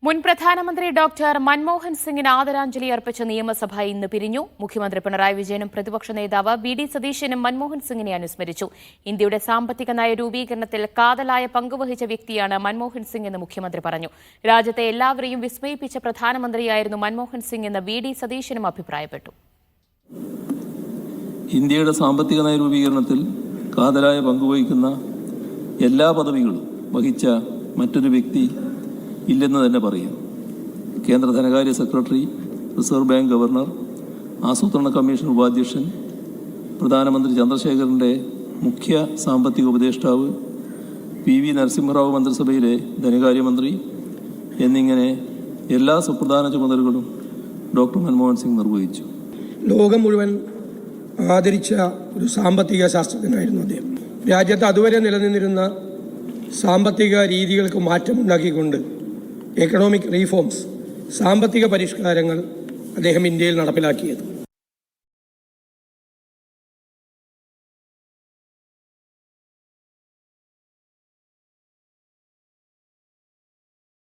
മുൻ പ്രധാനമന്ത്രി ഡോക്ടർ മൻമോഹൻ സിംഗിന് ആദരാഞ്ജലി അർപ്പിച്ച നിയമസഭ ഇന്ന് പിരിഞ്ഞു. മുഖ്യമന്ത്രി പിണറായി വിജയനും പ്രതിപക്ഷ നേതാവ് വി.ഡി. സതീശനും മൻമോഹൻ സിംഗിനെ അനുസ്മരിച്ചു. ഇന്ത്യയുടെ സാമ്പത്തിക നയ രൂപീകരണത്തിൽ കാതലായ പങ്കുവഹിച്ച വ്യക്തിയാണ് മൻമോഹൻ സിംഗ് എന്ന് മുഖ്യമന്ത്രി പറഞ്ഞു. രാജ്യത്തെ എല്ലാവരെയും വിസ്മയിപ്പിച്ച പ്രധാനമന്ത്രിയായിരുന്നു മൻമോഹൻ സിംഗ് എന്ന് വി.ഡി. സതീശനും അഭിപ്രായപ്പെട്ടു. ഇന്ത്യയുടെ സാമ്പത്തിക നയ രൂപീകരണത്തിൽ കാതലായ പങ്കുവഹിക്കുന്ന എല്ലാ പദവികളും വഹിച്ച മറ്റൊരു വ്യക്തി ഇല്ലെന്ന് തന്നെ പറയും. കേന്ദ്ര ധനകാര്യ സെക്രട്ടറി, റിസർവ് ബാങ്ക് ഗവർണർ, ആസൂത്രണ കമ്മീഷൻ ഉപാധ്യക്ഷൻ, പ്രധാനമന്ത്രി ചന്ദ്രശേഖരൻ്റെ മുഖ്യ സാമ്പത്തിക ഉപദേഷ്ടാവ്, പി.വി. നരസിംഹറാവു മന്ത്രിസഭയിലെ ധനകാര്യമന്ത്രി എന്നിങ്ങനെ എല്ലാ സുപ്രധാന ചുമതലകളും ഡോക്ടർ മൻമോഹൻ സിംഗ് നിർവഹിച്ചു. ലോകം മുഴുവൻ ആദരിച്ച ഒരു സാമ്പത്തിക ശാസ്ത്രജ്ഞനായിരുന്നു അദ്ദേഹം. രാജ്യത്ത് അതുവരെ നിലനിന്നിരുന്ന സാമ്പത്തിക രീതികൾക്ക് മാറ്റമുണ്ടാക്കിക്കൊണ്ട് എക്കണോമിക് റീഫോംസ്, സാമ്പത്തിക പരിഷ്കാരങ്ങൾ അദ്ദേഹം ഇന്ത്യയിൽ നടപ്പിലാക്കിയത്.